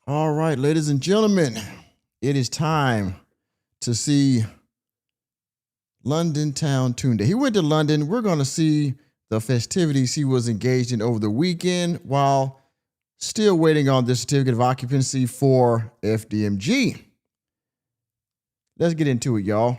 All right, ladies and gentlemen, it is time to see London Town Tune Day. He went to London. We're going to see the festivities he was engaged in over the weekend while still waiting on the certificate of occupancy for FDMG. Let's get into it, y'all.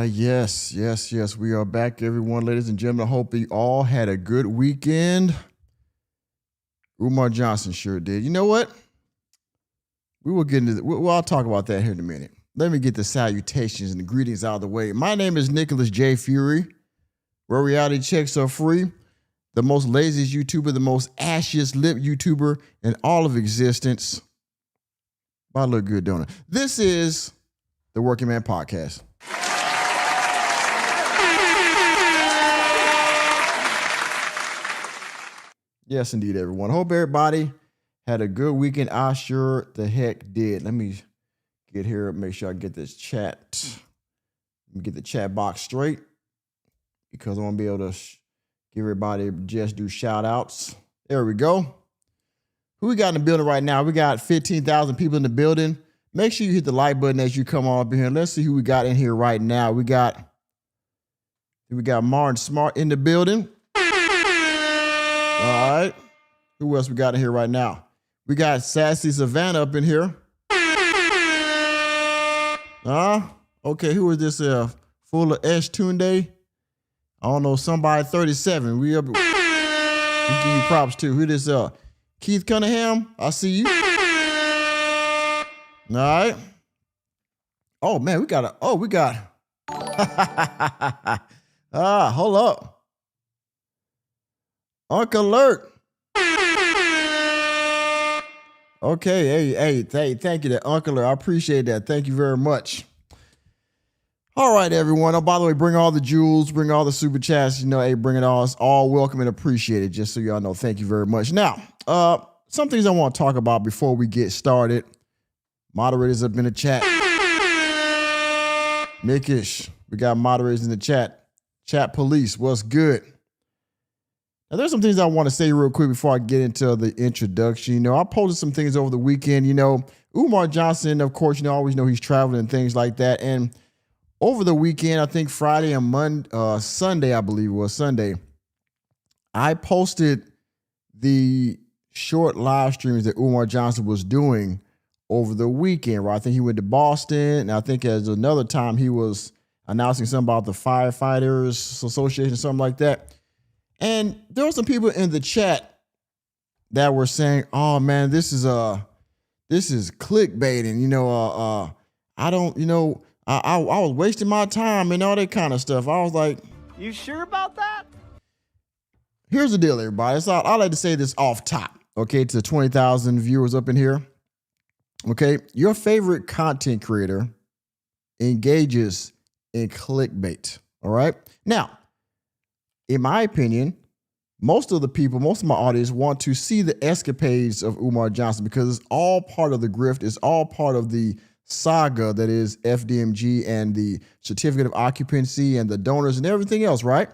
Yes. We are back, everyone, ladies and gentlemen. I hope you all had a good weekend. Umar Johnson sure did. You know what? We will get into I'll talk about that here in a minute. Let me get the salutations and the greetings out of the way. My name is Nicholas J. Fury, where reality checks are free. The most laziest YouTuber, the most ashiest lip YouTuber in all of existence. I look good, don't I? This is the Working Man Podcast. Yes, indeed, everyone. Hope everybody had a good weekend. I sure the heck did. Let me get here and make sure I get this chat. Let me get the chat box straight because I want to be able to give everybody just do shout outs. There we go. Who we got in the building right now? We got 15,000 people in the building. Make sure you hit the like button as you come on up here. Let's see who we got in here right now. We got Martin Smart in the building. All right. Who else we got in here right now? We got Sassy Savannah up in here. Okay, who is this? Full of Esh Tunde? I don't know, somebody 37. We give you props too. Who this? Keith Cunningham? I see you. All right. Oh man, we got. Hold up. Uncle Alert. Okay, hey, thank you to Uncle Alert. I appreciate that. Thank you very much. All right, everyone. Oh, by the way, bring all the jewels, bring all the super chats. Bring it all. It's all welcome and appreciated, just so y'all know. Thank you very much. Now, some things I want to talk about before we get started. Moderators up in the chat. Mickish, we got moderators in the chat. Chat police, what's good? Now, there's some things I want to say real quick before I get into the introduction. I posted some things over the weekend. Umar Johnson, of course, always know he's traveling and things like that. And over the weekend, I think Friday and Sunday, I believe it was Sunday, I posted the short live streams that Umar Johnson was doing over the weekend, right? I think he went to Boston, and I think as another time he was announcing something about the Firefighters Association, something like that. And there were some people in the chat that were saying, "Oh man, this is clickbaiting." I don't, I was wasting my time and all that kind of stuff. I was like, "You sure about that?" Here's the deal, everybody. So I like to say this off top, okay, to 20,000 viewers up in here. Okay, your favorite content creator engages in clickbait. All right. Now, in my opinion, most of my audience want to see the escapades of Umar Johnson because it's all part of the grift. It's all part of the saga that is FDMG and the certificate of occupancy and the donors and everything else, right?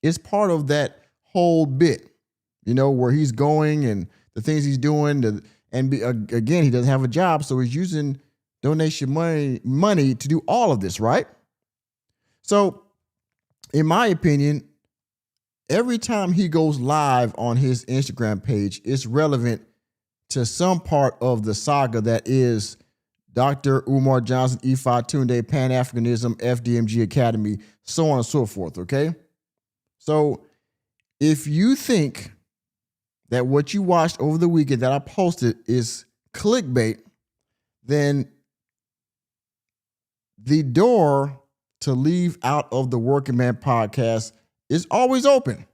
It's part of that whole bit, where he's going and the things he's doing. Again, he doesn't have a job, so he's using donation money to do all of this, right? So, in my opinion, every time he goes live on his Instagram page, it's relevant to some part of the saga that is Dr. Umar Johnson, Ifa Tunde, Pan-Africanism, FDMG Academy, so on and so forth, okay? So if you think that what you watched over the weekend that I posted is clickbait, then the door to leave out of the Working Man podcast is always open,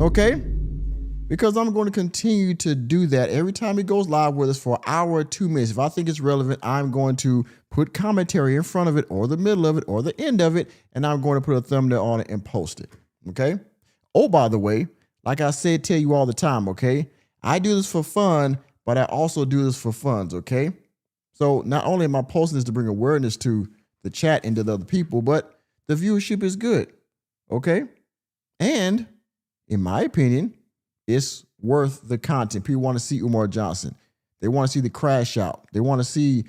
okay? Because I'm going to continue to do that every time he goes live with us for an hour or 2 minutes. If I think it's relevant, I'm going to put commentary in front of it or the middle of it or the end of it, and I'm going to put a thumbnail on it and post it, okay? Oh, by the way, like I said, tell you all the time, okay? I do this for fun, but I also do this for funds, okay? So not only am I posting this to bring awareness to the chat and to the other people, but the viewership is good, okay? And in my opinion, it's worth the content. People want to see Umar Johnson. They want to see the crash out. They want to see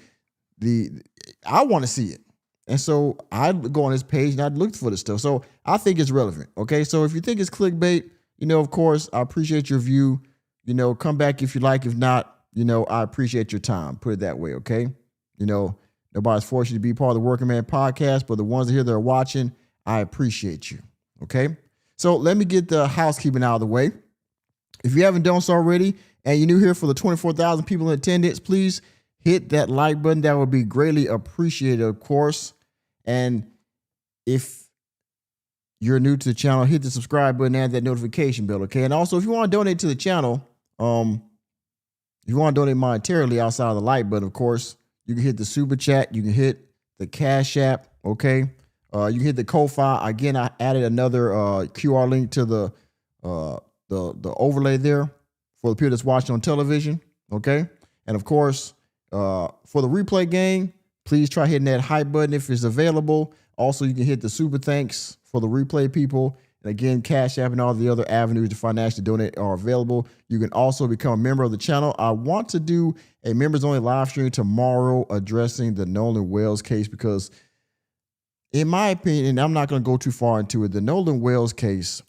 I want to see it. And so I go on his page and I look for this stuff. So I think it's relevant. Okay. So if you think it's clickbait, of course, I appreciate your view. Come back if you like. If not, I appreciate your time. Put it that way. Okay. Nobody's forced you to be part of the Working Man podcast, but the ones here that are watching, I appreciate you. Okay. So let me get the housekeeping out of the way. If you haven't done so already and you're new here for the 24,000 people in attendance, please hit that like button. That would be greatly appreciated, of course. And if you're new to the channel, hit the subscribe button and that notification bell, okay? And also, if you want to donate to the channel, if you want to donate monetarily outside of the like button, of course, you can hit the super chat. You can hit the Cashapp, okay? You can hit the Ko-Fi. Again, I added another QR link to the overlay there for the people that's watching on television, okay? And of course, for the replay gang, please try hitting that hype button if it's available. Also, you can hit the super thanks for the replay people. And again, Cash App and all the other avenues to financially donate are available. You can also become a member of the channel. I want to do a members only live stream tomorrow addressing the Nolan Wells case because in my opinion, and I'm not going to go too far into it, the Nolan Wells case,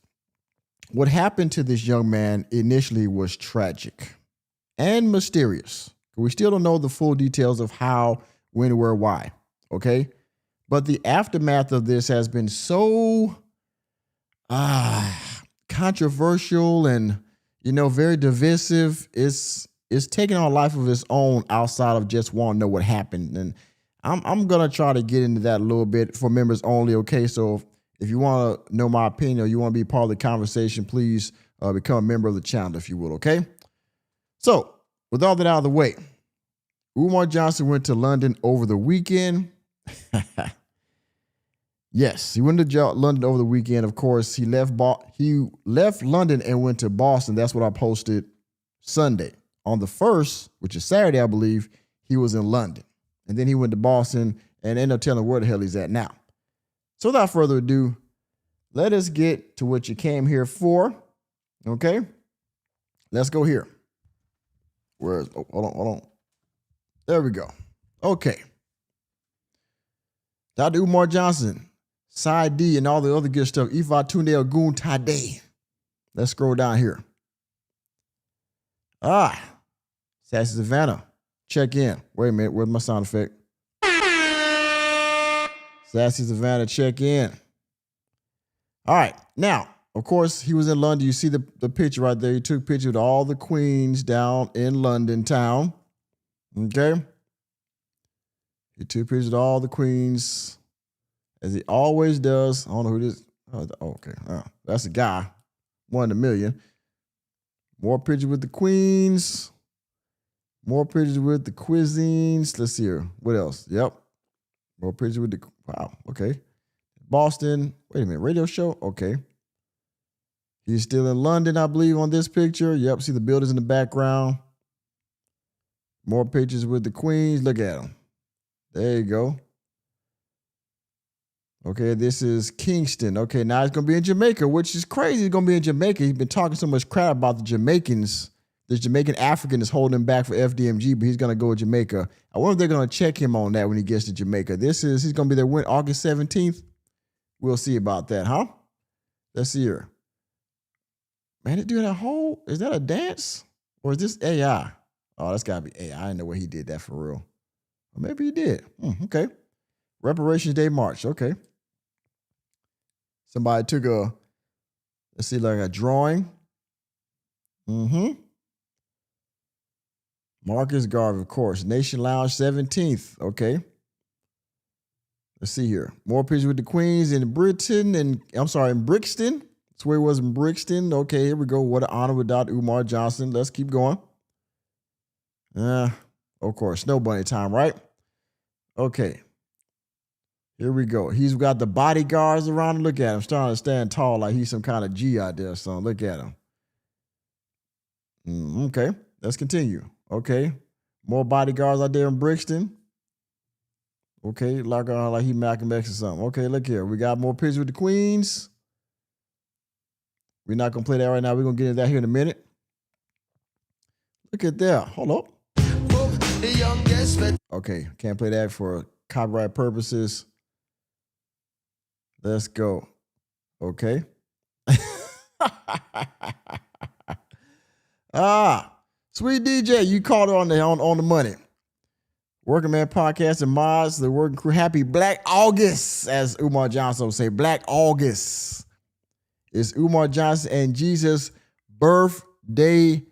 what happened to this young man initially was tragic and mysterious. We still don't know the full details of how, when, where, why, okay? But the aftermath of this has been so controversial and, very divisive. It's taking on a life of its own outside of just wanting to know what happened. And I'm going to try to get into that a little bit for members only, okay? So if you want to know my opinion or you want to be part of the conversation, please become a member of the channel, if you will, okay? So with all that out of the way, Umar Johnson went to London over the weekend. Yes, he went to London over the weekend. Of course, he left London and went to Boston. That's what I posted Sunday. On the 1st, which is Saturday, I believe, he was in London. And then he went to Boston and ended up telling where the hell he's at now. So without further ado, let us get to what you came here for. Okay? Let's go here. Hold on. There we go. Okay. Dr. Umar Johnson, Side D, and all the other good stuff. Ifa Tunde Ogun Tade. Let's scroll down here. Sassy Savannah. Check in. Wait a minute. Where's my sound effect? Sassy Savannah, check in. All right. Now, of course, he was in London. You see the picture right there. He took pictures of all the queens down in London town. Okay. He took pictures of all the queens, as he always does. I don't know who this is. Oh, okay. That's a guy. 1 in a million. More pictures with the queens. More pictures with the cuisines. Let's see here. What else? Yep. More pictures with the, wow, okay. Boston. Wait a minute. Radio show? Okay. He's still in London, I believe, on this picture. Yep. See the buildings in the background. More pictures with the queens. Look at them. There you go. Okay, this is Kingston. Okay, now it's going to be in Jamaica, which is crazy. It's going to be in Jamaica. He's been talking so much crap about the Jamaicans. The Jamaican African is holding him back for FDMG, but he's going to go to Jamaica. I wonder if they're going to check him on that when he gets to Jamaica. He's going to be there when, August 17th? We'll see about that, huh? Let's see here. Man, they doing is that a dance? Or is this AI? Oh, that's got to be AI. I didn't know where he did that for real. Or maybe he did. Okay. Reparations Day March. Okay. Somebody took let's see, like a drawing. Marcus Garvey, of course. Nation Lounge 17th. Okay. Let's see here. More pictures with the queens in Brixton. That's where it was in Brixton. Okay, here we go. What an honor with Dr. Umar Johnson. Let's keep going. Of course, Snow Bunny time, right? Okay. Here we go. He's got the bodyguards around him. Look at him. Starting to stand tall like he's some kind of G out there or something. Look at him. Okay. Let's continue. Okay. More bodyguards out there in Brixton. Okay. Like he Malcolm X or something. Okay, look here. We got more pictures with the queens. We're not going to play that right now. We're going to get into that here in a minute. Look at that. Hold up. Okay. Can't play that for copyright purposes. Let's go. Okay. Sweet DJ, you called her on the money. Working Man Podcast and mods, the working crew. Happy Black August, as Umar Johnson would say. Black August. It's Umar Johnson and Jesus' birthday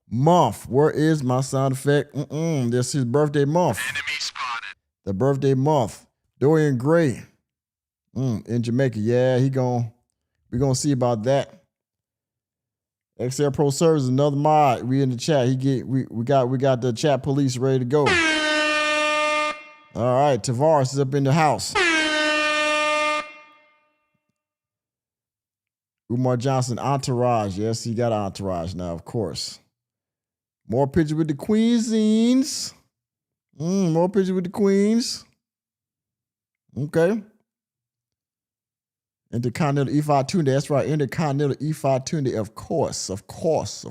month. Where is my sound effect? This is his birthday month. Enemy spotted. The birthday month. Dorian Gray. In Jamaica. Yeah, we're gonna see about that. XL Pro Service, another mod. We in the chat. We got the chat police ready to go. All right, Tavares is up in the house. Umar Johnson, entourage. Yes, he got entourage now, of course. More pictures with the queens. More pictures with the queens. Okay. Intercontinental E5 Tunde. That's right. Intercontinental E5 Tunde. Of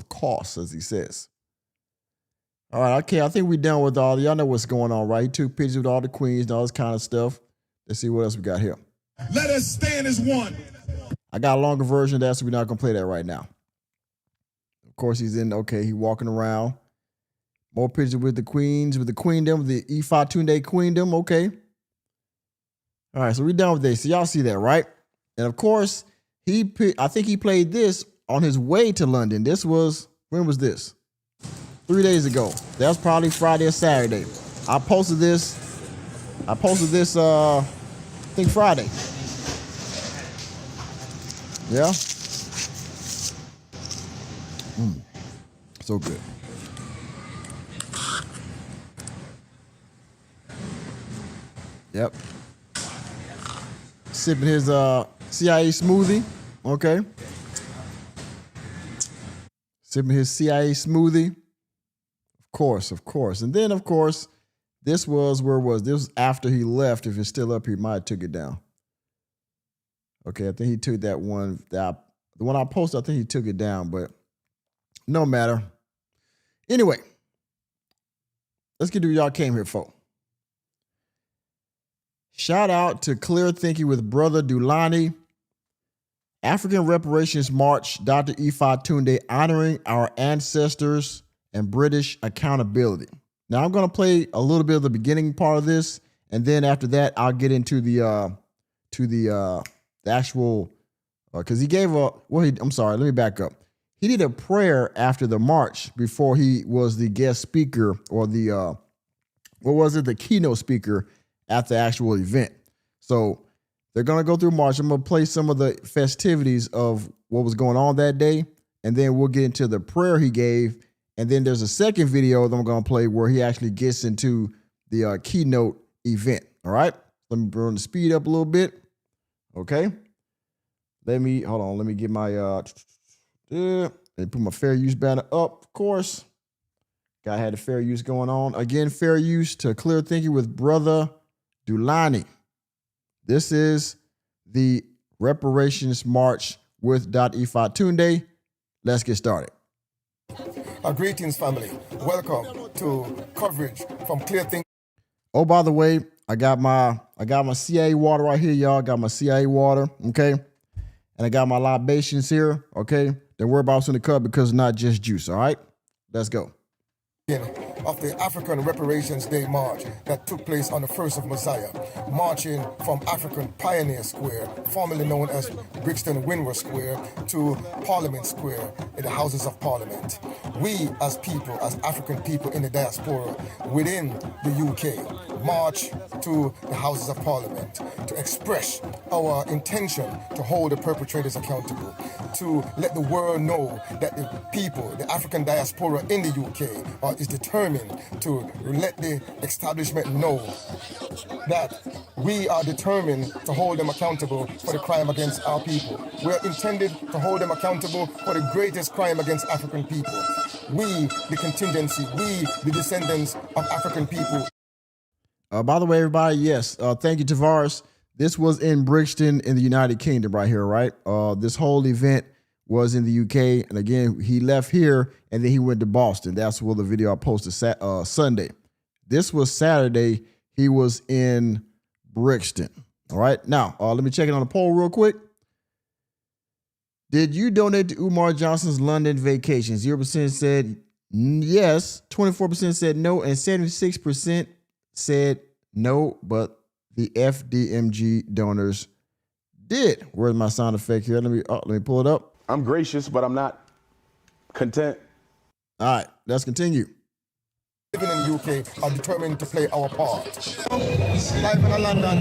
course, as he says. All right. Okay. I think we're done with all. Y'all know what's going on, right? He took pictures with all the queens and all this kind of stuff. Let's see what else we got here. Let us stand as one. I got a longer version of that, so we're not going to play that right now. Of course, he's walking around. More pictures with the queens, with the queendom, the E5 Tunde queendom. Okay. All right. So we're done with this. So y'all see that, right? And of course, I think he played this on his way to London. When was this? 3 days ago. That was probably Friday or Saturday. I posted this, I think Friday. Yeah? So good. Yep. Sipping his CIA smoothie. Okay. Sipping his CIA smoothie. Of course. And then, of course, this was after he left. If it's still up, he might have took it down. Okay, I think he took that one. The one I posted, I think he took it down, but no matter. Anyway, let's get to what y'all came here for. Shout out to Clear Thinking with Brother Dulani. African Reparations March, Dr. Ifa Tunde, honoring our ancestors and British accountability. Now I'm going to play a little bit of the beginning part of this, and then after that, I'll get into the to the actual, because he gave I'm sorry, let me back up. He did a prayer after the march before he was the guest speaker or the, the keynote speaker at the actual event. So they're going to go through March. I'm going to play some of the festivities of what was going on that day, and then we'll get into the prayer he gave. And then there's a second video that I'm going to play where he actually gets into the keynote event. All right. Let me bring the speed up a little bit. Okay. Let me get my, let me put my fair use banner up, of course. Guy had the fair use going on. Again, fair use to Clear Thinking with Brother Dulani. This is the Reparations March with Ifa Tunde. Let's get started. Greetings, family. Welcome to coverage from Clear Thinking. Oh, by the way, I got my CIA water right here, y'all. Got my CIA water, okay? And I got my libations here, okay? Don't worry about what's in the cup because it's not just juice, all right? Let's go. Of the African Reparations Day March that took place on the 1st of Messiah, marching from African Pioneer Square, formerly known as Brixton Windward Square, to Parliament Square in the Houses of Parliament. We as people, as African people in the diaspora within the UK, march to the Houses of Parliament to express our intention to hold the perpetrators accountable, to let the world know that the people, the African diaspora in the UK, is determined to let the establishment know that we are determined to hold them accountable for the crime against our people. We are intended to hold them accountable for the greatest crime against African people. We, the contingency, we, the descendants of African people. By the way, everybody, yes, thank you, Tavares. This was in Brixton in the United Kingdom right here, right? This whole event was in the UK. And again, he left here and then he went to Boston. That's where the video I posted Sunday. This was Saturday. He was in Brixton. All right. Now, let me check it on the poll real quick. Did you donate to Umar Johnson's London vacation? 0% said yes, 24% said no, and 76% said no, but the FDMG donors did. Where's my sound effect here? Let me pull it up. I'm gracious, but I'm not content. All right, let's continue. Living in the UK are determined to play our part. Life in London,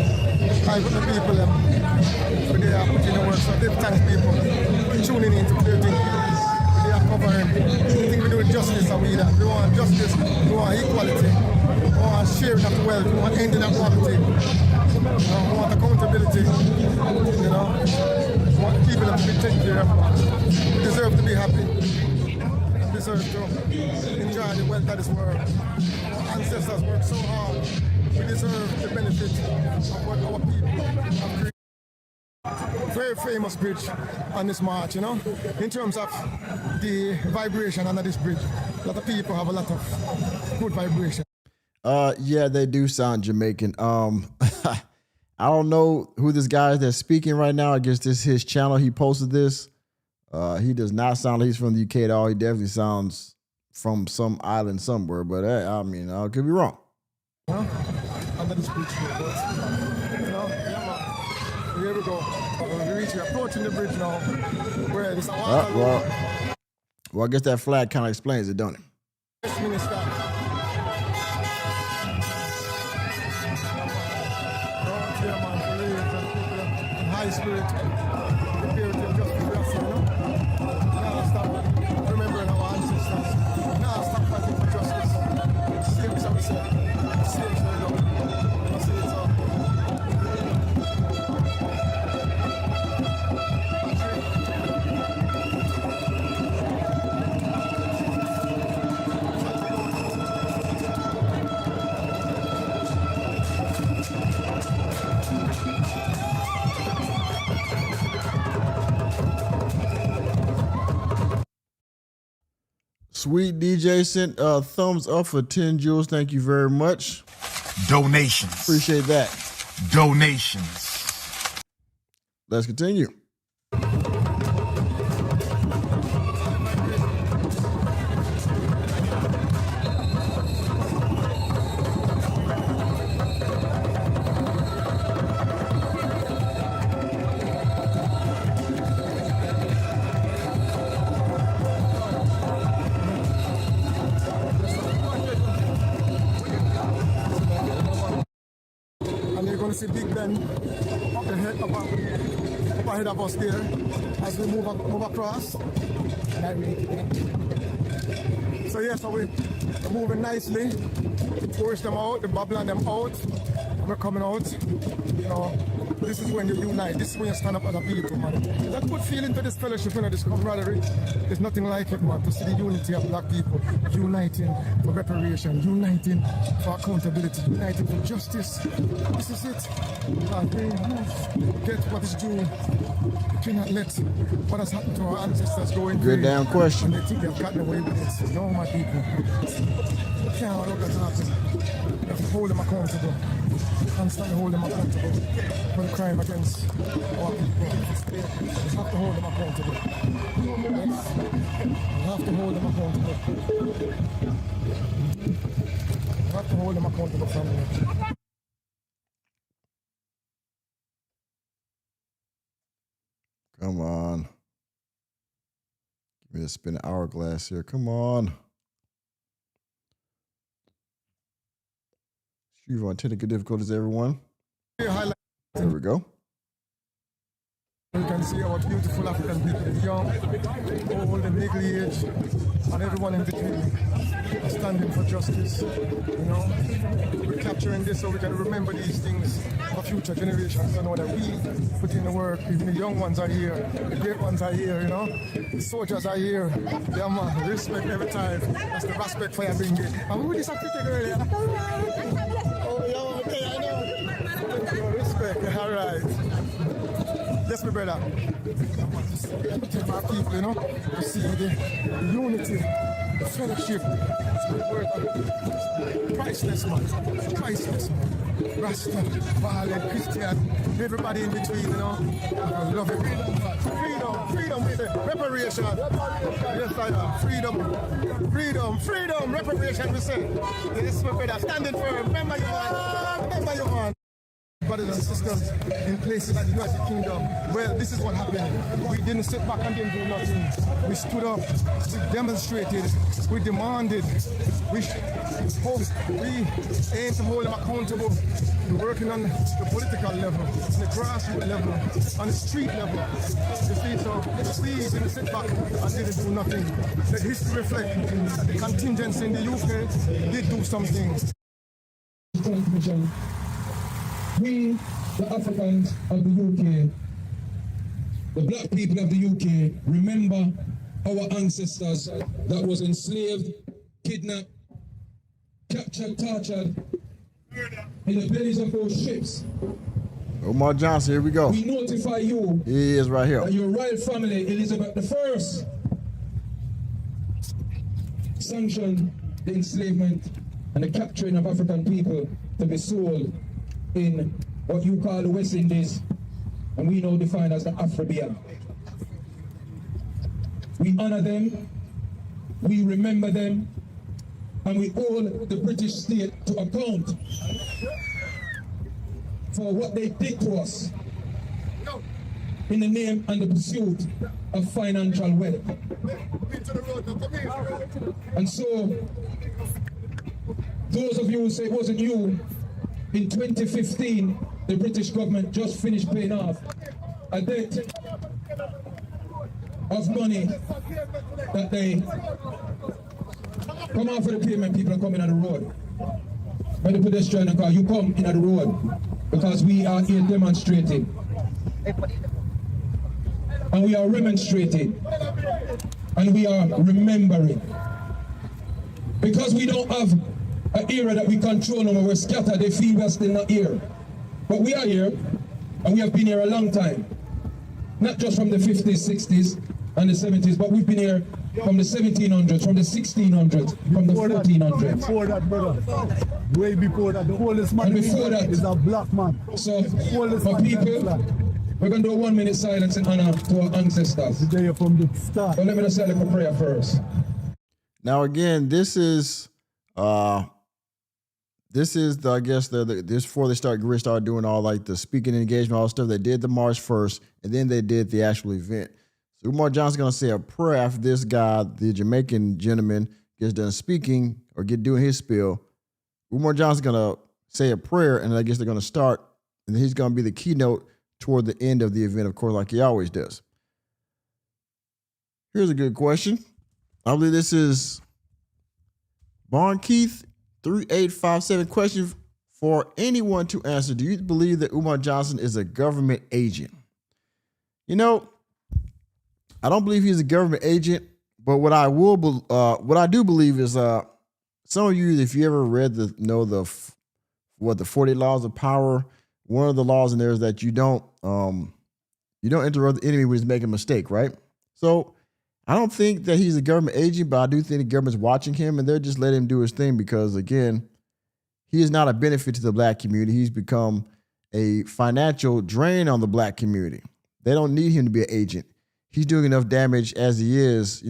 life with the people, they are putting the work. So thanks people tuning in to Clear Thinking. They are covering anything we do with justice and we want justice, we want equality, we want sharing of the wealth, we want ending of poverty, we want accountability, we want people to be taken care of. We deserve to be happy. We deserve to enjoy the wealth of this world. Our ancestors worked so hard. We deserve the benefit of what our people have created. Very famous bridge on this march, in terms of the vibration under this bridge. A lot of people have a lot of good vibration. Yeah, they do sound Jamaican. I don't know who this guy is that's speaking right now. I guess this is his channel. He posted this. He does not sound like he's from the UK at all. He definitely sounds from some island somewhere, but I could be wrong. Under this bridge, here we go. We're approaching the bridge now. Where it's well, I guess that flag kind of explains it, don't it? Yes, Minister. High spirit, the purity of justice we have seen, Now stop remembering our ancestors. Now stop fighting for justice. Slaves have said. Slaves are enough. Sweet DJ sent a thumbs up for 10 jewels. Thank you very much. Donations. Appreciate that. Donations. Let's continue. going to see Big Ben up ahead of us there as we move across. So yeah, so we're moving nicely. Force them out, the bubbling them out. We're coming out. You know, this is when you unite. This is when you stand up as a people, man. That's a good feeling to this fellowship, you know, this camaraderie. There's nothing like it, man, to see the unity of black people uniting for reparation, uniting for accountability, uniting for justice. This is it. We get what is due. We cannot let what has happened to our ancestors go in. Good damn question. And they think they've gotten away with it. No, my people. You can't allow that to happen. You have to hold them accountable. Constantly hold them accountable for the crime against our people. You have to hold them accountable. Yes. You have to hold them accountable. You have to hold them accountable, family. Come on. Give me a spin hourglass here. Come on. Excuse me, technical difficulties, everyone. There we go. You can see our beautiful African people, the young, old, and middle-aged, and everyone in between are standing for justice. You know, we're capturing this so we can remember these things for future generations. You know that we put in the work. Even the young ones are here, the great ones are here. You know, the soldiers are here. Yeah, man, respect every time. That's the respect for your being here. And who is this African girl here? Oh, yeah, okay, I know. Respect. All right. Yes, my brother. Take our people, you know, to see the unity, the fellowship. Priceless, man. Priceless, man. Rasta, Violet, Christian, everybody in between, you know. I love it. Freedom, reparation. Yes, I know. Freedom, reparation, we say. Yes, my brother. Standing firm. Remember you, man. Brothers and sisters in places like the United Kingdom, well, this is what happened. We didn't sit back and didn't do nothing. We stood up, we demonstrated, we demanded, we aim to hold them accountable. We're working on the political level, on the grassroots level, on the street level. You see, so we didn't sit back and didn't do nothing. Let history reflect that the contingents in the UK did do something. We, the Africans of the UK, the black people of the UK, remember our ancestors that was enslaved, kidnapped, captured, tortured in the bellies of those ships. Umar Johnson, here we go. We notify you He is right here. that your royal family, Elizabeth I, sanctioned the enslavement and the capturing of African people to be sold in what you call the West Indies, and we now define as the Afro-Caribbean. We honor them, we remember them, and we hold the British state to account for what they did to us in the name and the pursuit of financial wealth. And so, those of you who say it wasn't you, in 2015, the British government just finished paying off a debt of money that they come out for the payment. People are coming on the road. When the pedestrian car, you come in on the road because we are here demonstrating. And we are remonstrating. And we are remembering. Because we don't have an era that we control no more. We're scattered, they feel we're still not here. But we are here, and we have been here a long time. Not just from the 50s, 60s, and the 70s, but we've been here from the 1700s, from the 1600s, from the 1400s. Before that, brother. Way before that. The oldest man is a black man. So, for people, we're going to do a 1 minute silence in honor to our ancestors. The day from the start. But let me just say a little prayer first. Now, again, this is I guess this before they started doing all like the speaking engagement, all the stuff. They did the march first, and then they did the actual event. So Umar Johnson's gonna say a prayer after this guy, the Jamaican gentleman, gets done speaking or doing his spiel. Umar Johnson's gonna say a prayer, and I guess they're gonna start And he's going to be the keynote toward the end of the event, of course, like he always does. Here's a good question. I believe this is Barn Keith 3857 question for anyone to answer. Do you believe that Umar Johnson is a government agent? You know, I don't believe he's a government agent, but what I do believe is some of you, if you ever read the 40 laws of power, one of the laws in there is that you don't interrupt the enemy when he's making a mistake, right? So I don't think that he's a government agent, but I do think the government's watching him and they're just letting him do his thing because, again, he is not a benefit to the black community. He's become a financial drain on the black community. They don't need him to be an agent. He's doing enough damage as he is,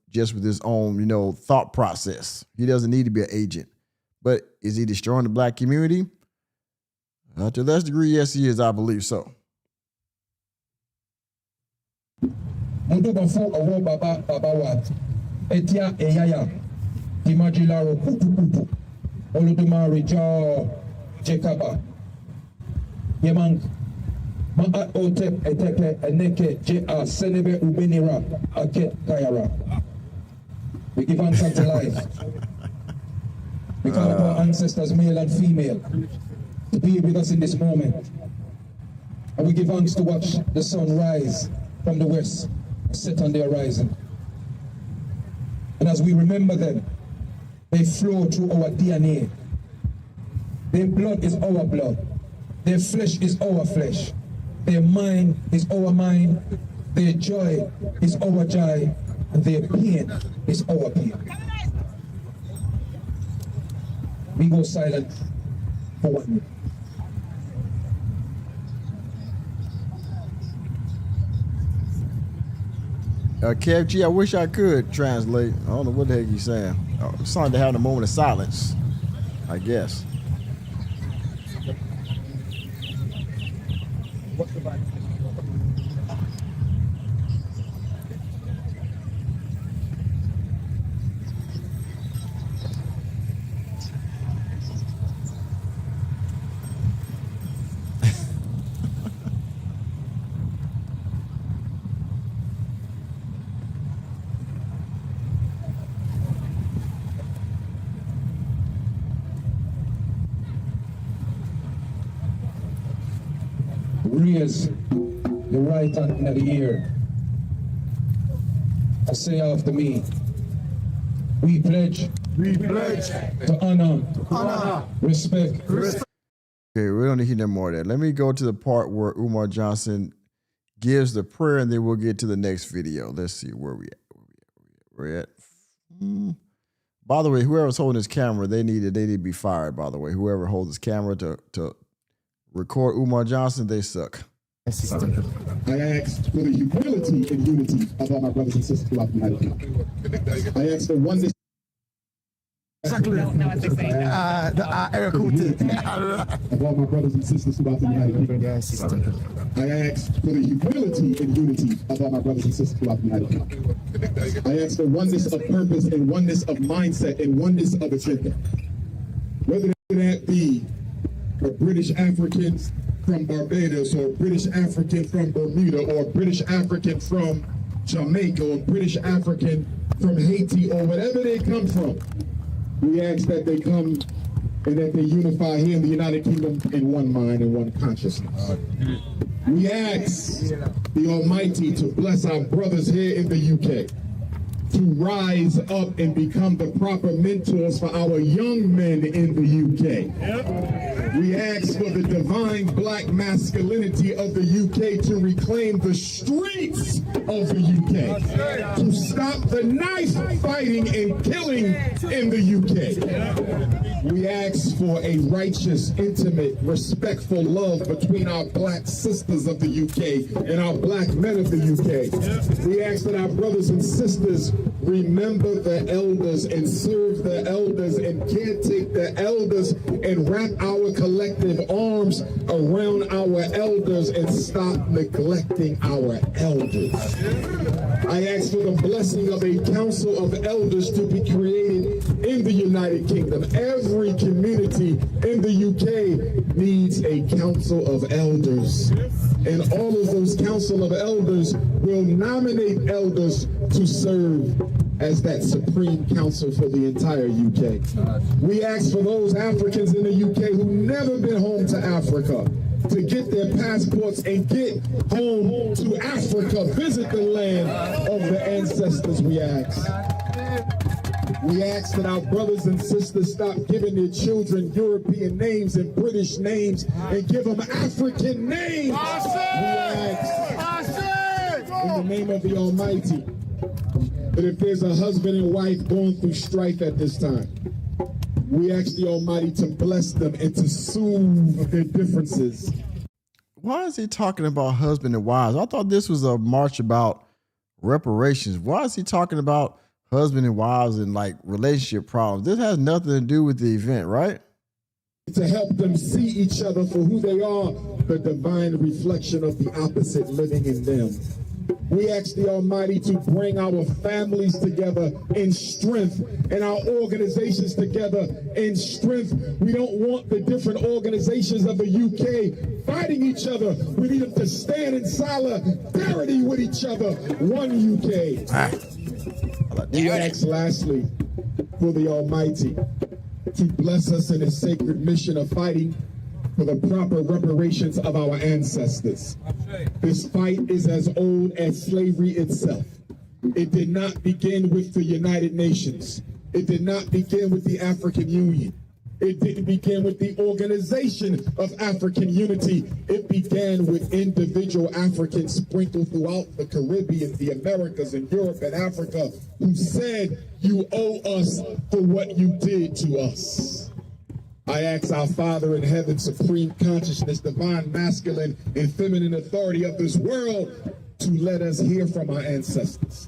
just with his own, thought process. He doesn't need to be an agent. But is he destroying the black community? To a less degree, yes, he is. I believe so. We give thanks unto life. We call upon our ancestors, male and female, to be with us in this moment. And we give thanks to watch the sun rise from the west and set on the horizon. And as we remember them, they flow through our DNA. Their blood is our blood. Their flesh is our flesh. Their mind is our mind. Their joy is our joy. And their pain is our pain. We go silent for 1 minute. KFG, I wish I could translate. I don't know what the heck he's saying. It's something to have a moment of silence, I guess. Raise the right hand in the air. I say after me, we pledge to honor, respect. Okay, we don't need to hear more of that. Let me go to the part where Umar Johnson gives the prayer, and then we'll get to the next video. Let's see where we at. By the way, whoever's holding his camera, they need to be fired. By the way, whoever holds his camera to record Umar Johnson, they suck. I ask for the humility and unity of all my brothers and sisters throughout the United Kingdom. I ask for oneness. Exactly. Of all my brothers and sisters throughout the United Kingdom. I ask for the humility and unity of all my brothers and sisters throughout the United Kingdom. I ask for oneness of purpose and oneness of mindset and oneness of agenda. Whether that be a British African from Barbados, or a British African from Bermuda, or a British African from Jamaica, or a British African from Haiti, or whatever they come from, we ask that they come and that they unify here in the United Kingdom in one mind and one consciousness. We ask the Almighty to bless our brothers here in the UK, to rise up and become the proper mentors for our young men in the UK. We ask for the divine black masculinity of the UK to reclaim the streets of the UK, to stop the knife fighting and killing in the UK. We ask for a righteous, intimate, respectful love between our black sisters of the UK and our black men of the UK. We ask that our brothers and sisters remember the elders and serve the elders and caretake the elders and wrap our collective arms around our elders and stop neglecting our elders. I ask for the blessing of a council of elders to be created in the United Kingdom. Every community in the UK needs a council of elders. And all of those council of elders will nominate elders to serve as that supreme council for the entire UK. We ask for those Africans in the UK who've never been home to Africa to get their passports and get home to Africa, visit the land of the ancestors, we ask. We ask that our brothers and sisters stop giving their children European names and British names and give them African names. We ask, in the name of the Almighty, that if there's a husband and wife going through strife at this time, we ask the Almighty to bless them and to soothe their differences. Why is he talking about husband and wives? I thought this was a march about reparations. Why is he talking about husband and wives and like relationship problems? This has nothing to do with the event, right? To help them see each other for who they are, the divine reflection of the opposite living in them. We ask the Almighty to bring our families together in strength and our organizations together in strength. We don't want the different organizations of the UK fighting each other. We need them to stand in solidarity with each other. One UK. We ask lastly for the Almighty to bless us in His sacred mission of fighting for the proper reparations of our ancestors. This fight is as old as slavery itself. It did not begin with the United Nations. It did not begin with the African Union. It didn't begin with the Organization of African Unity. It began with individual Africans sprinkled throughout the Caribbean, the Americas, and Europe and Africa who said, "You owe us for what you did to us." I ask our Father in heaven, supreme consciousness, divine masculine and feminine authority of this world, to let us hear from our ancestors,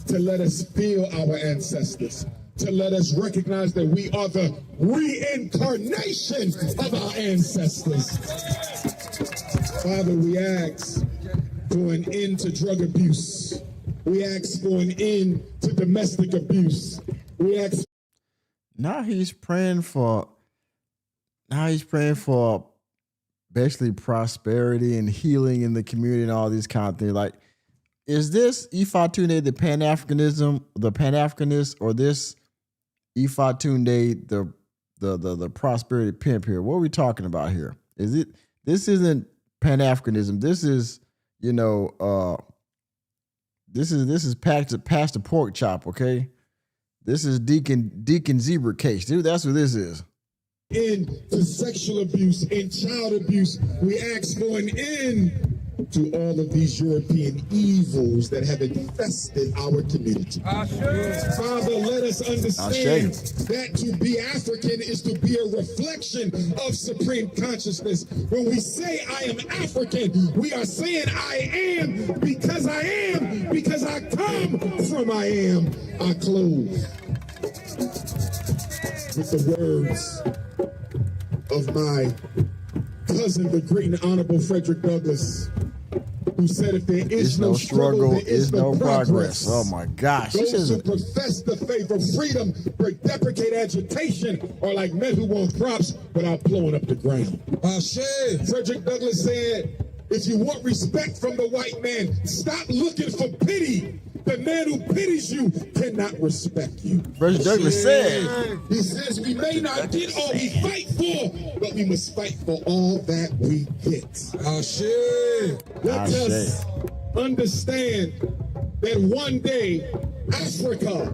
to let us feel our ancestors, to let us recognize that we are the reincarnation of our ancestors. Father, we ask for an end to drug abuse. We ask for an end to domestic abuse. We ask. Now he's praying for basically prosperity and healing in the community and all these kind of things. Like, is this Ifatunde the Pan-Africanist, or this Ifatunde the prosperity pimp here? What are we talking about here? This isn't Pan-Africanism. This is, this is Pastor Pork Chop, okay? This is Deacon Zebra Case, dude. That's what this is. End to sexual abuse and child abuse. We ask for an end to all of these European evils that have infested our community. Father, let us understand that to be African is to be a reflection of supreme consciousness. When we say I am African, we are saying I am because I come from I am. I close with the words of my cousin, the great and honorable Frederick Douglass, who said, if there is no struggle, there is no progress. Oh my gosh. Those who profess the faith of freedom but deprecate agitation are like men who want crops without blowing up the ground. Frederick Douglass said, if you want respect from the white man, stop looking for pity. The man who pities you cannot respect you. Frederick Douglass said, he says we may not get all we fight for, but we must fight for all that we get. Let us understand that one day Africa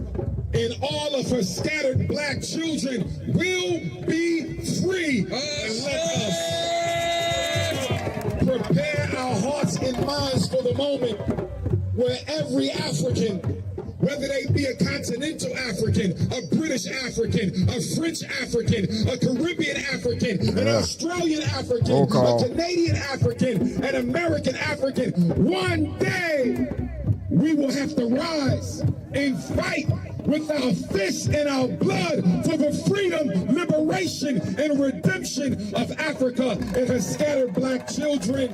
and all of her scattered black children will be free. And let us prepare our hearts and minds for the moment where every African, whether they be a continental African, a British African, a French African, a Caribbean African, an Australian African, a Canadian African, an American African, one day we will have to rise and fight with our fists and our blood for the freedom, liberation, and redemption of Africa and her scattered black children.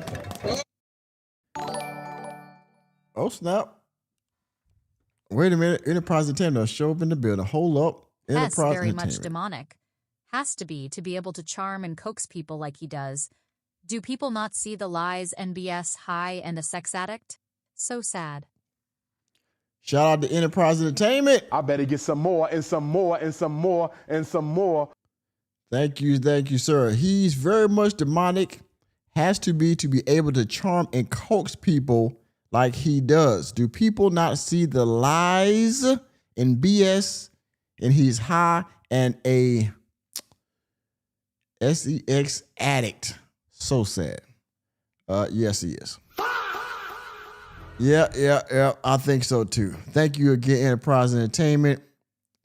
Oh, snap. Wait a minute. Enterprise Entertainment show up in the building. Hold up. That's very much demonic. has to be able to charm and coax people like he does. Do people not see the lies and BS high and a sex addict? So sad. Shout out to Enterprise Entertainment. I better get some more and some more and some more and some more. Thank you, sir. He's very much demonic. Has to be able to charm and coax people like he does. Do people not see the lies and BS? And he's high and a sex addict. So sad. Yes, he is. Yeah. I think so too. Thank you again, Enterprise Entertainment.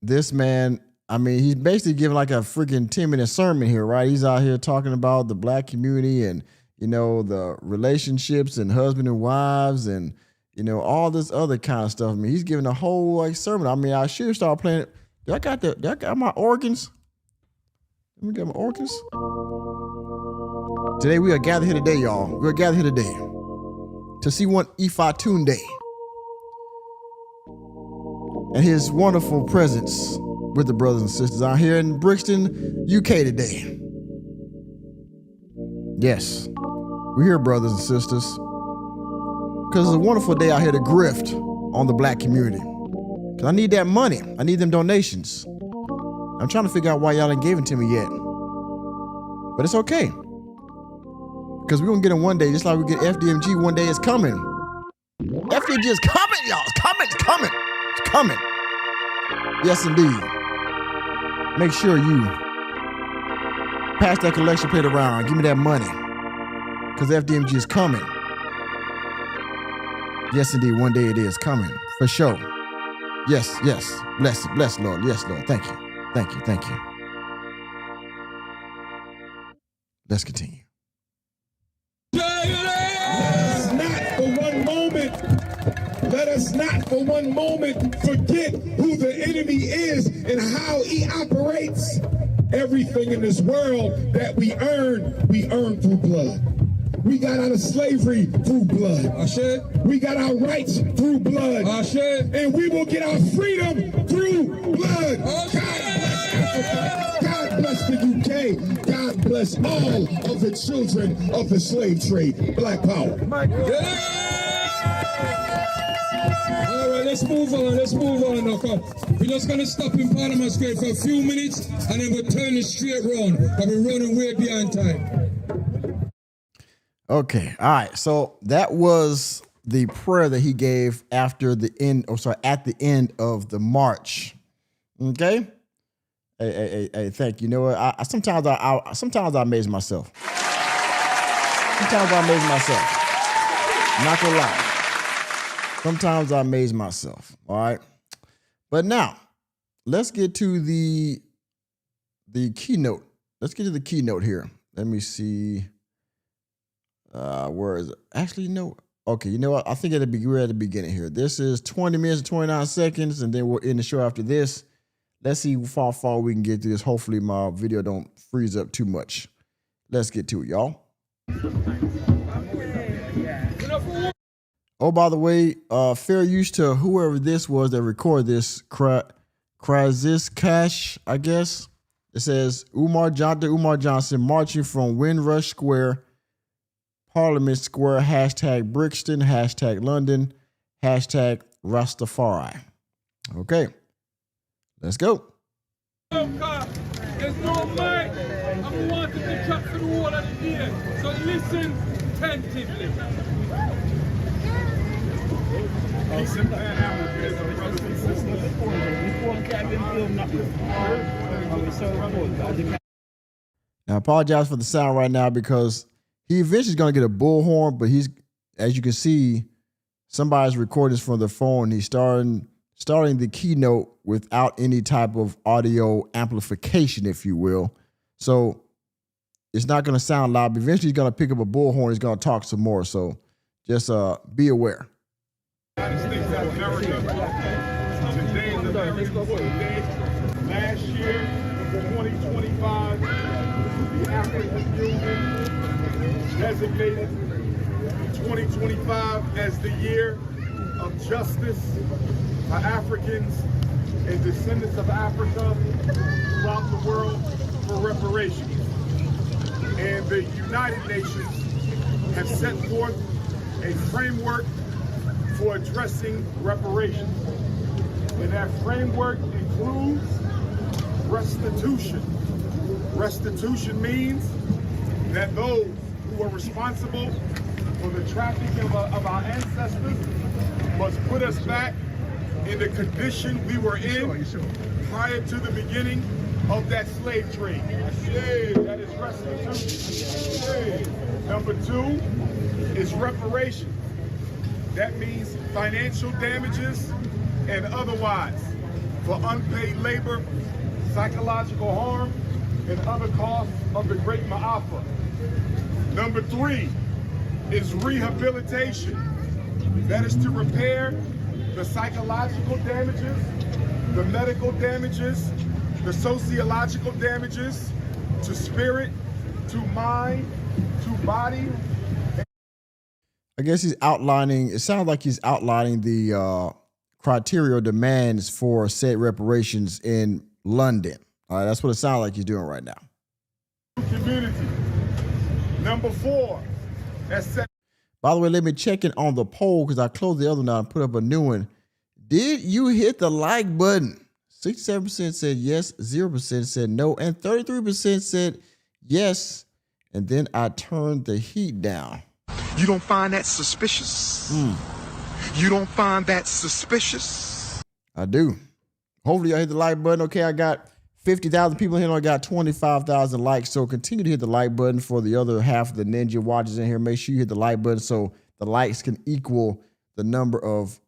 This man, I mean, he's basically giving like a freaking 10-minute sermon here, right? He's out here talking about the black community and, you know, the relationships and husband and wives and, you know, all this other kind of stuff. I mean, he's giving a whole like sermon. I mean, I should start playing it. Do I got my organs? Let me get my organs. Today we are gathered here today, y'all. We are gathered here today to see one Ifa Tunde and his wonderful presence with the brothers and sisters out here in Brixton, UK today. Yes, we're here, brothers and sisters, because it's a wonderful day out here to grift on the black community. Because I need that money. I need them donations. I'm trying to figure out why y'all ain't gave it to me yet. But it's okay. Because we're going to get it one day, just like we get FDMG one day. It's coming. FDMG is coming, y'all. It's coming. Yes, indeed. Make sure you pass that collection plate around. Give me that money. Because FDMG is coming. Yes, indeed. One day it is coming. For sure. Yes. Bless, Lord. Yes, Lord. Thank you. Let's continue. Let us not for one moment forget who the enemy is and how he operates. Everything in this world that we earn through blood. We got out of slavery through blood. We got our rights through blood. And we will get our freedom through blood. God bless Africa. God bless the UK. God bless all of the children of the slave trade. Black power. All right, let's move on now. We're just going to stop in Parliament Square for a few minutes and then we'll turn it straight round. But we're running way behind time. Okay, all right. So that was the prayer that he gave after the end, at the end of the march. Okay. Hey, thank you. You know what? Sometimes I amaze myself. Not gonna lie. Sometimes I amaze myself. All right. But now let's get to the keynote. Let's get to the keynote here. Let me see. Where is it? Actually, no. Okay, you know what? I think we're at the beginning here. This is 20 minutes and 29 seconds, and then we're in the show after this. Let's see how far we can get through this. Hopefully my video don't freeze up too much. Let's get to it, y'all. Oh, by the way, fair use to whoever this was that recorded this, Cash, I guess. It says Umar Johnson marching from Windrush Square, Parliament Square, hashtag Brixton, hashtag London, hashtag Rastafari. Okay, let's go. There's no mic. I'm wanting to chat for the whole of the day. So listen attentively. Now, I apologize for the sound right now because he eventually is going to get a bullhorn, but he's, as you can see, somebody's recording this from their phone. He's starting the keynote without any type of audio amplification, if you will. So it's not going to sound loud, but eventually he's going to pick up a bullhorn. He's going to talk some more. So just be aware. United States of America. Today is a very important day. Last year, 2025, the African Union designated 2025 as the year of justice for Africans and descendants of Africa throughout the world. for reparations. And the United Nations have set forth a framework for addressing reparations. And that framework includes restitution. Restitution means that those who are responsible for the trafficking of our ancestors must put us back in the condition we were in prior to the beginning of that slave trade. That is restitution. Number two is reparations. That means financial damages and otherwise for unpaid labor, psychological harm, and other costs of the Great Ma'afa. Number three is rehabilitation. That is to repair the psychological damages, the medical damages, the sociological damages to spirit, to mind, to body. I guess he's outlining, it sounds like he's outlining the criteria or demands for said reparations in London. All right, that's what it sounds like he's doing right now. Community. Number four, that's set. By the way, let me check in on the poll because I closed the other one out and put up a new one. Did you hit the like button? 67% said yes, 0% said no, and 33% said yes. And then I turned the heat down. You don't find that suspicious? You don't find that suspicious? I do. Hopefully y'all hit the like button. Okay, I got 50,000 people here. I got 25,000 likes. So continue to hit the like button for the other half of the Ninja watchers in here. Make sure you hit the like button so the likes can equal the number of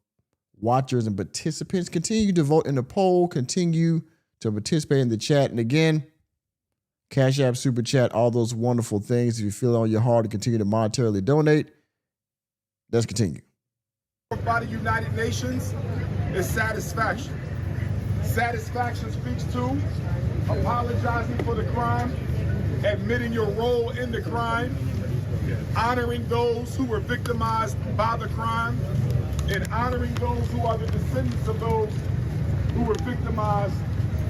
watchers and participants. Continue to vote in the poll. Continue to participate in the chat. And again, Cash App, Super Chat, all those wonderful things. If you feel it on your heart to continue to monetarily donate, let's continue. By the United Nations is satisfaction. Satisfaction speaks to apologizing for the crime, admitting your role in the crime, honoring those who were victimized by the crime, and honoring those who are the descendants of those who were victimized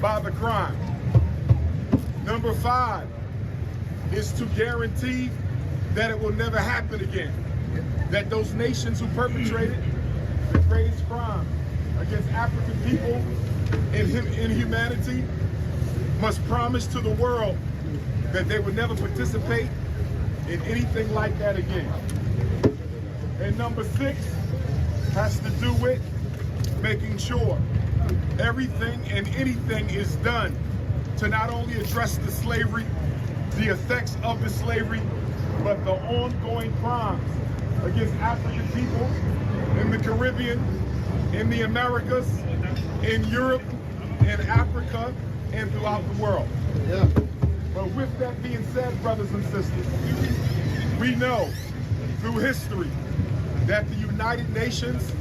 by the crime. Number five is to guarantee that it will never happen again. That those nations who perpetrated the greatest crime against African people in humanity must promise to the world that they would never participate in anything like that again. And number six has to do with making sure everything and anything is done to not only address the slavery, the effects of the slavery, but the ongoing crimes against African people in the Caribbean, in the Americas, in Europe, in Africa, and throughout the world. But with that being said, brothers and sisters, we know through history that the United Nations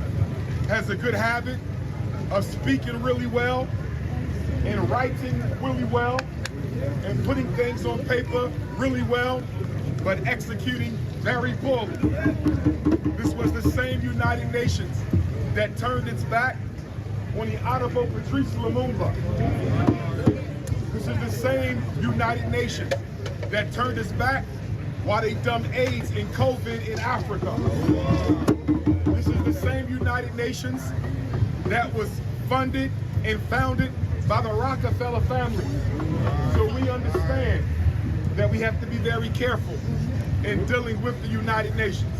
has a good habit of speaking really well and writing really well and putting things on paper really well, but executing very poorly. This was the same United Nations that turned its back on the Honorable Patrice Lumumba. This is the same United Nations that turned its back while they dumped AIDS and COVID in Africa. This is the same United Nations that was funded and founded by the Rockefeller family. So we understand that we have to be very careful in dealing with the United Nations.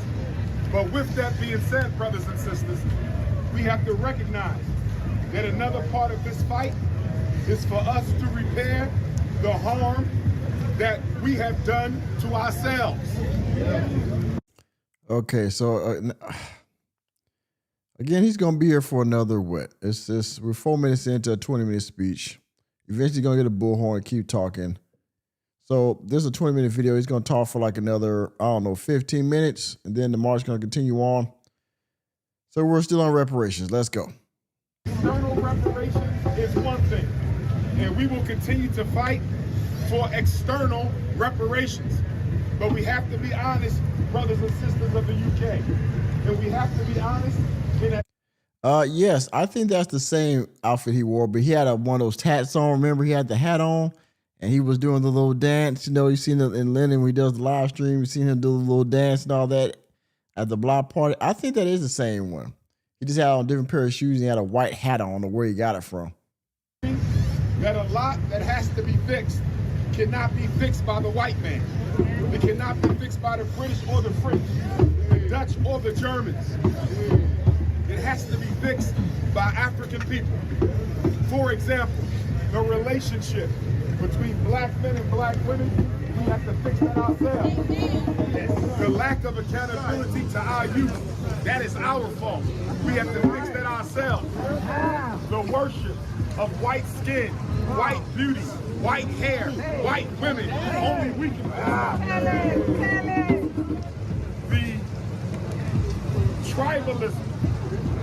But with that being said, brothers and sisters, we have to recognize that another part of this fight is for us to repair the harm that we have done to ourselves. Okay, so again, he's going to be here for another what? It's just, we're 4 minutes into a 20-minute speech. Eventually going to get a bullhorn and keep talking. So this is a 20-minute video. He's going to talk for like another, 15 minutes, and then the march is going to continue on. So we're still on reparations. Let's go. External reparations is one thing, and we will continue to fight for external reparations. But we have to be honest, brothers and sisters of the UK, and we have to be honest in that. Yes, I think that's the same outfit he wore, but he had one of those tats on. Remember, he had the hat on, and he was doing the little dance. You know, you seen it in Lennon when he does the live stream. You seen him do the little dance and all that at the block party. I think that is the same one. He just had on a different pair of shoes and he had a white hat on, or where he got it from. That a lot that has to be fixed cannot be fixed by the white man. It cannot be fixed by the British or the French, the Dutch or the Germans. It has to be fixed by African people. For example, the relationship between black men and black women, we have to fix that ourselves. The lack of accountability to our youth, that is our fault. We have to fix that ourselves. The worship of white skin, white beauty, white hair, white women, only we can The tribalism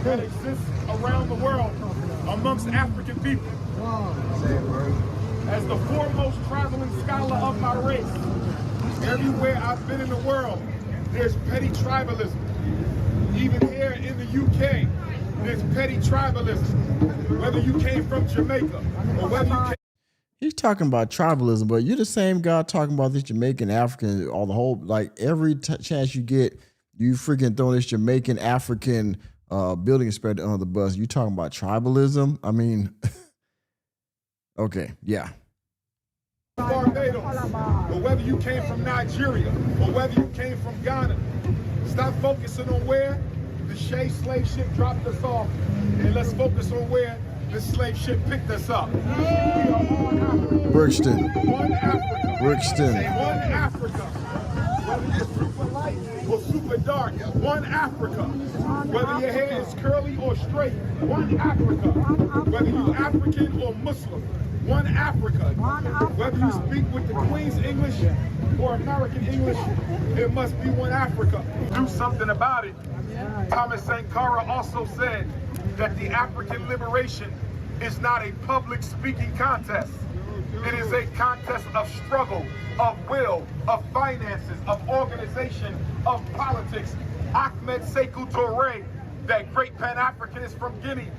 that exists around the world amongst African people. As the foremost traveling scholar of my race, everywhere I've been in the world, there's petty tribalism. Even here in the UK, there's petty tribalism. Whether you came from Jamaica or whether you came... He's talking about tribalism, but you're the same guy talking about this Jamaican, African, all the whole, like every chance you get, you freaking throw this Jamaican, African building inspector under the bus. You talking about tribalism? I mean, okay, yeah. Barbados, or whether you came from Nigeria, or whether you came from Ghana. Stop focusing on where the slave ship dropped us off, and let's focus on where the slave ship picked us up. We are all Africa. Brixton. One Africa. Brixton. One Africa. Whether you're super light or super dark, one Africa. Whether your hair is curly or straight, one Africa. Whether you're African or Muslim, one Africa. Whether you speak with the Queen's English or American English, it must be one Africa. Do something about it. Thomas Sankara also said that the African liberation is not a public speaking contest. It is a contest of struggle, of will, of finances, of organization, of politics. Ahmed Sekou Touré, that great Pan-Africanist from Guinea,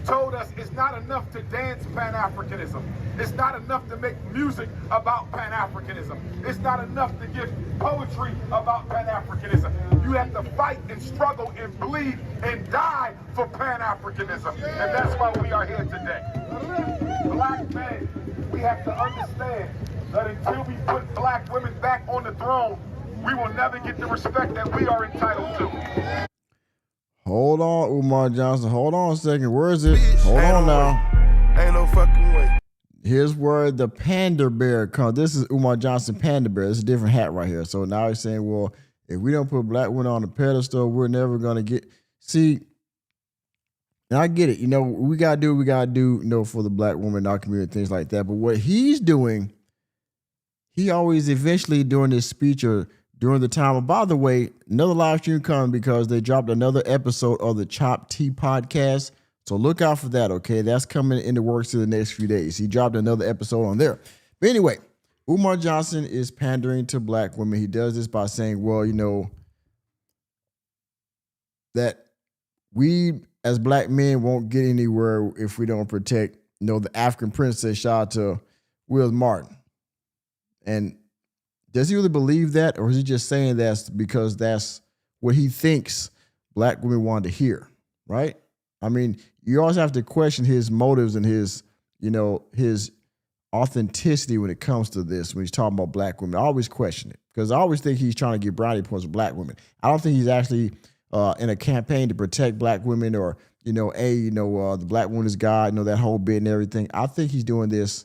told us it's not enough to dance Pan-Africanism. It's not enough to make music about Pan-Africanism. It's not enough to give poetry about Pan-Africanism. You have to fight and struggle and bleed and die for Pan-Africanism. And that's why we are here today. Black men, we have to understand that until we put black women back on the throne, we will never get the respect that we are entitled to. Hold on, Umar Johnson. Hold on a second. Where is it? Hold on now. Ain't no fucking way. Here's where the Panda Bear comes. This is Umar Johnson Panda Bear. It's a different hat right here. So now he's saying, well, if we don't put black women on the pedestal, we're never going to get... See, and I get it. You know, we got to do what we got to do, you know, for the black woman in our community, things like that. But what he's doing, he always eventually during this speech or during the time. And by the way, another live stream coming because they dropped another episode of the Chop Tea podcast. So look out for that, okay? That's coming in the works in the next few days. He dropped another episode on there. But anyway, Umar Johnson is pandering to black women. He does this by saying, well, you know, that we as black men won't get anywhere if we don't protect, you know, the African princess. Shout out to Will Martin. And does he really believe that, or is he just saying that because that's what he thinks black women want to hear, right? I mean, you always have to question his motives and his, you know, his authenticity when it comes to this, when he's talking about black women. I always question it because I always think he's trying to get brownie points with black women. I don't think he's actually in a campaign to protect black women or, you know, the black woman is God, you know, that whole bit and everything. I think he's doing this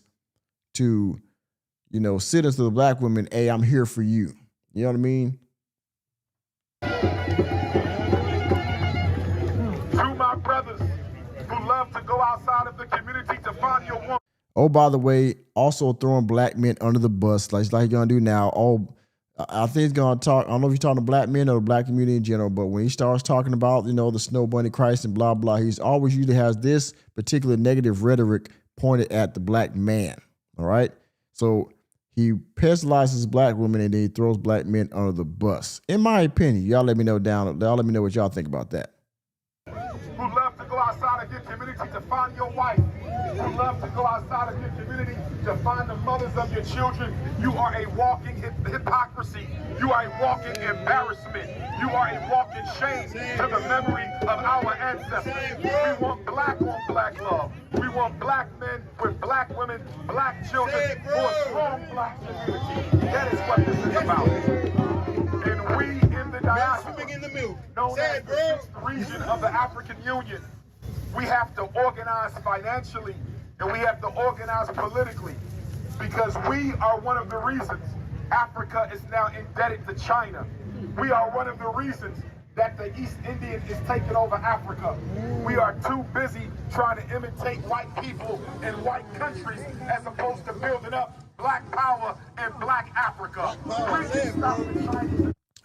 to, you know, sit us to the black women, hey, I'm here for you. You know what I mean? To my brothers who love to go outside of the community to find your woman. Oh, by the way, also throwing black men under the bus, like he's gonna do now. Oh, I think he's gonna talk. I don't know if he's talking to black men or the black community in general, but when he starts talking about, you know, the snow bunny Christ and blah blah, he's always usually has this particular negative rhetoric pointed at the black man. All right, so he pedestalizes black women and then he throws black men under the bus. In my opinion, y'all let me know y'all let me know what y'all think about that. Who love to go outside of your community to find your wife. Who love to go outside of your community to find the mothers of your children, you are a walking hypocrisy. You are a walking embarrassment. You are a walking shame to the memory of our ancestors. We want black on black love. We want black men with black women, black children, for a strong black community. That is what this is about. And we in the diaspora, known as the sixth region of the African Union, we have to organize financially and we have to organize politically, because we are one of the reasons Africa is now indebted to China. We are one of the reasons that the East Indian is taking over Africa. We are too busy trying to imitate white people in white countries as opposed to building up black power in black Africa.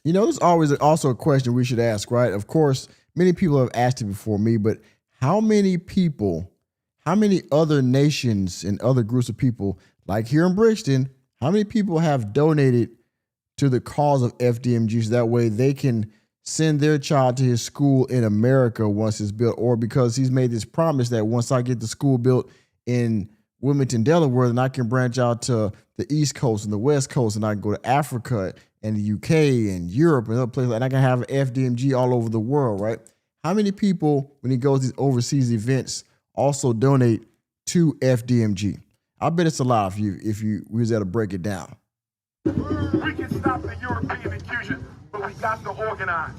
You know, there's always also a question we should ask, right? Of course, many people have asked it before me, but how many people, how many other nations and other groups of people, like here in Brixton, how many people have donated to the cause of FDMG so that way they can send their child to his school in America once it's built, or because he's made this promise that once I get the school built in Wilmington, Delaware, then I can branch out to the East Coast and the West Coast, and I can go to Africa and the UK and Europe and other places, and I can have FDMG all over the world, right? How many people, when he goes to these overseas events, also donate to FDMG? I bet it's a lot if you was able to break it down. We can stop the European infusion, but we got to organize.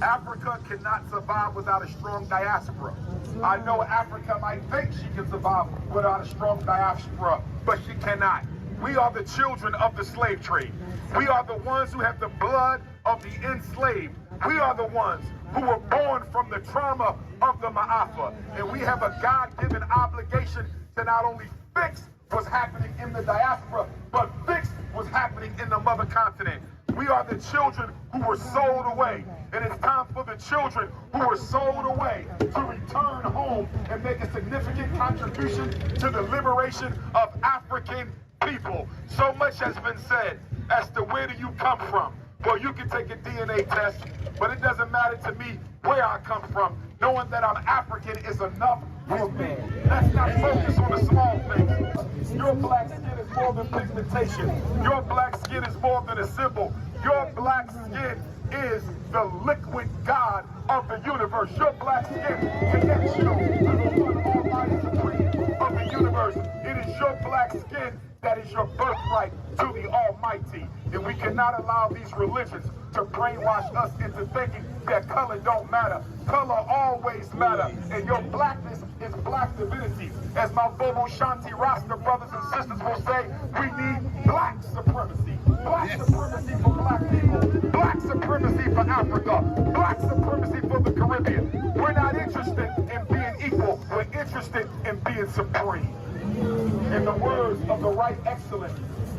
Africa cannot survive without a strong diaspora. I know Africa might think she can survive without a strong diaspora, but she cannot. We are the children of the slave trade. We are the ones who have the blood of the enslaved. We are the ones who were born from the trauma of the Ma'afa. And we have a God-given obligation to not only fix what's happening in the diaspora, but fix what's happening in the mother continent. We are the children who were sold away. And it's time for the children who were sold away to return home and make a significant contribution to the liberation of African people. So much has been said as to where do you come from. Well, you can take a DNA test, but it doesn't matter to me where I come from. Knowing that I'm African is enough for me. Let's not focus on the small things. Your black skin is more than pigmentation. Your black skin is more than a symbol. Your black skin is the liquid God of the universe. Your black skin connects you to the one almighty supreme of the universe. It is your black skin that is your birthright to the Almighty. And we cannot allow these religions to brainwash us into thinking that color don't matter. Color always matter. And your blackness is black divinity. As my Bobo Shanti Rasta brothers and sisters will say, we need black supremacy. Black supremacy for black people. Black supremacy for Africa. Black supremacy for the Caribbean. We're not interested in being equal. We're interested in being supreme. In the words of the right excellent,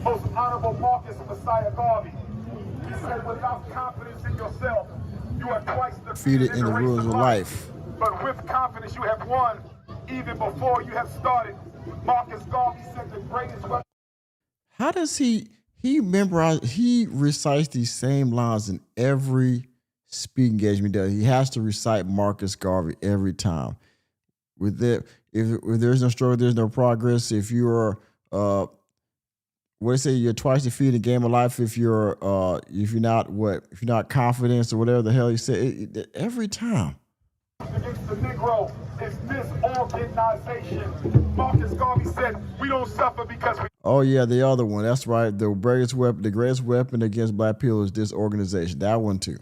most honorable Marcus Messiah Garvey, he said, without confidence in yourself, you are twice defeated in the rules of life. But with confidence, you have won even before you have started. Marcus Garvey said the greatest weapon. How does he memorize? He recites these same lines in every speaking engagement. He has to recite Marcus Garvey every time. With that, if there's no struggle, there's no progress. If you're you're twice defeated in the game of life if you're not confident or whatever the hell he said. Every time. Against the Negro is disorganization. Marcus Garvey said, we don't suffer because we... Oh yeah, the other one. That's right. The greatest weapon against black people is disorganization. That one too.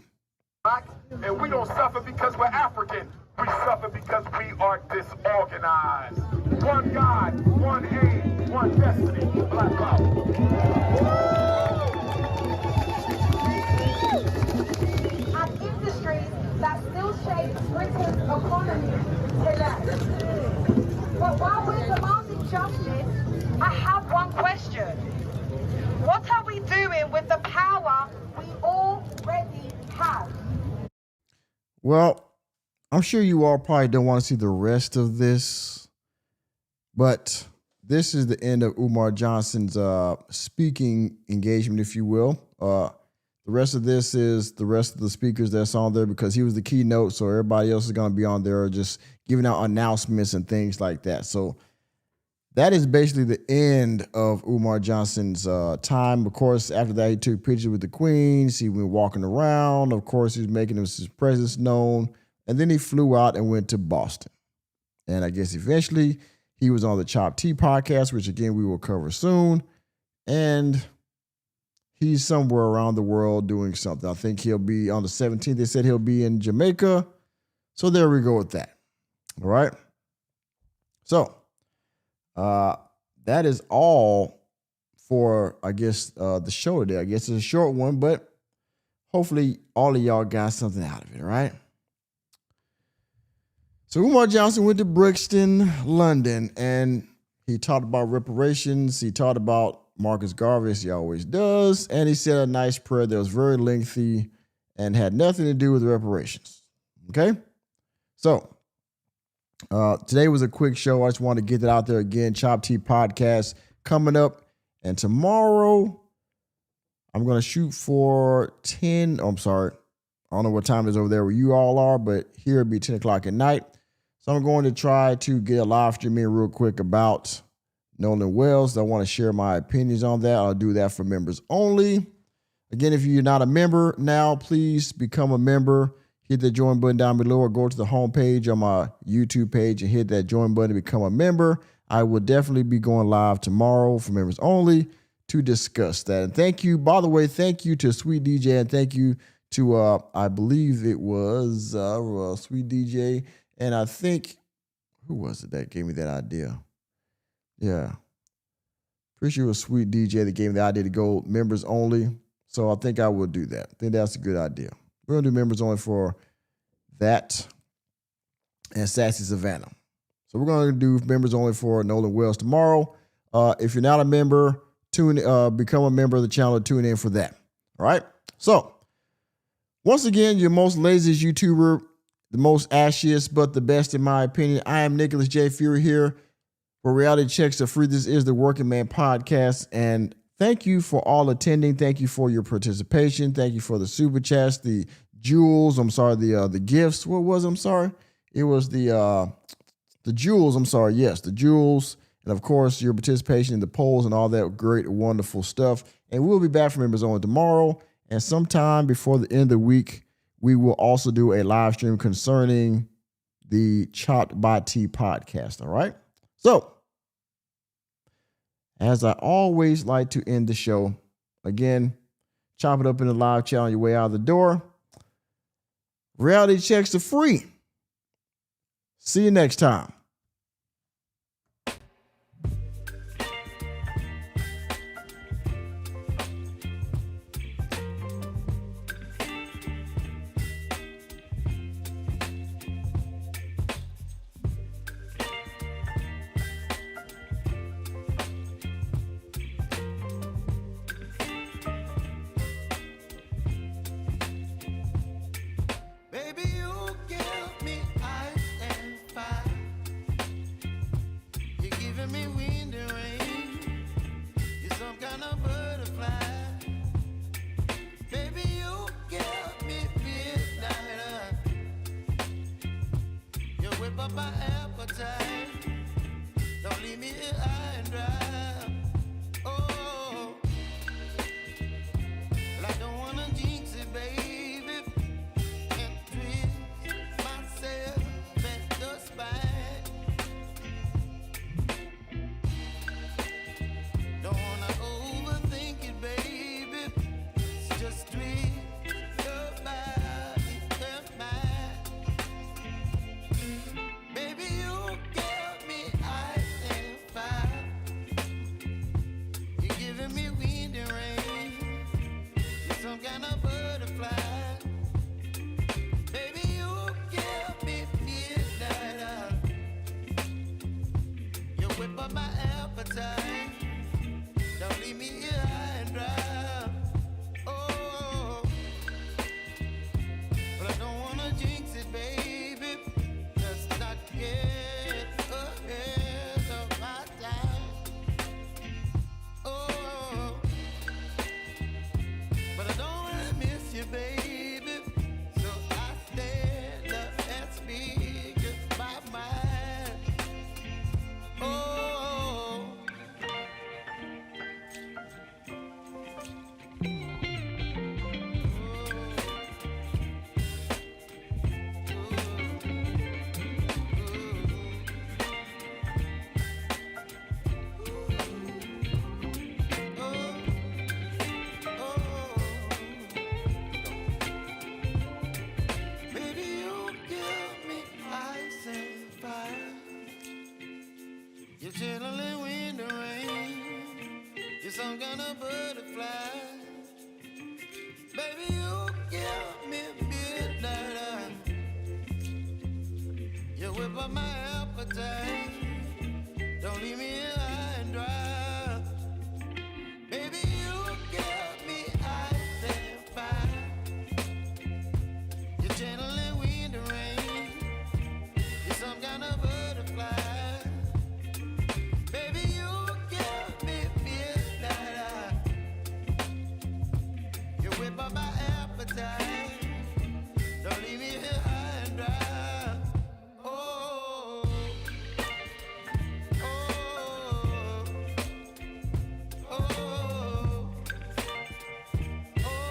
Black, and we don't suffer because we're African. We suffer because we are disorganized. One God, one aim, one destiny, black power. And industries that still shape Britain's economy today. But while we're demanding justice, I have one question. What are we doing with the power we already have? Well, I'm sure you all probably don't want to see the rest of this, but this is the end of Umar Johnson's speaking engagement, if you will. The rest of this is the rest of the speakers that's on there because he was the keynote, so everybody else is going to be on there just giving out announcements and things like that. So that is basically the end of Umar Johnson's time. Of course, after that, he took pictures with the queens. He went walking around. Of course, he was making his presence known. And then he flew out and went to Boston. And I guess eventually he was on the Chop Tea podcast, which, again, we will cover soon. And he's somewhere around the world doing something. I think he'll be on the 17th. They said he'll be in Jamaica. So there we go with that. All right. So that is all for, I guess, the show today. I guess it's a short one, but hopefully all of y'all got something out of it, all right? So Umar Johnson went to Brixton, London, and he talked about reparations. He talked about Marcus Garvey, as he always does, and he said a nice prayer that was very lengthy and had nothing to do with reparations, okay? So today was a quick show. I just wanted to get that out there again. Chop Tea podcast coming up. And tomorrow, I'm going to shoot for 10. Oh, I'm sorry. I don't know what time it is over there where you all are, but here it'll be 10 o'clock at night. So I'm going to try to get a live stream in real quick about Nolan Wells. I want to share my opinions on that. I'll do that for members only. Again, if you're not a member now, please become a member. Hit the join button down below or go to the homepage on my YouTube page and hit that join button to become a member. I will definitely be going live tomorrow for members only to discuss that. And thank you, by the way, thank you to Sweet DJ and thank you to, I believe it was Sweet DJ. And I think, who was it that gave me that idea? Yeah. Pretty sure it was Sweet DJ that gave me the idea to go members only. So I think I will do that. I think that's a good idea. We're going to do members only for that and Sassy Savannah. So we're going to do members only for Nolan Wells tomorrow. If you're not a member, become a member of the channel and tune in for that. All right? So, once again, your most laziest YouTuber, the most ashiest, but the best in my opinion. I am Nicholas J. Fury here for Reality Checks Are Free. This is the Working Man Podcast. And thank you for all attending. Thank you for your participation. Thank you for the super chats, the jewels. I'm sorry, the gifts. What was it? I'm sorry. It was the jewels. I'm sorry. Yes, the jewels. And of course, your participation in the polls and all that great, wonderful stuff. And we'll be back for members only tomorrow. And sometime before the end of the week, we will also do a live stream concerning the Chopped by Tea podcast. All right. So, as I always like to end the show, again, chop it up in the live chat on your way out of the door. Reality checks are free. See you next time. Baby, you give me ice and fire. You're some kind of butterfly. Baby, you give me midnight. You whip up my appetite. Don't leave me here high and dry. Baby, you give me ice and fire. You're channeling wind and rain. You're some kind of butterfly. Baby, you give me midnight. You whip up my appetite. Don't leave me here high and dry. Oh, oh, oh, oh,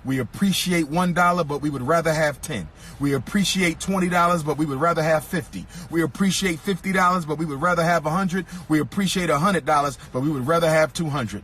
We appreciate $1, but we would rather have 10. We appreciate $20, but we would rather have 50. We appreciate $50, but we would rather have 100. We appreciate $100, but we would rather have 200.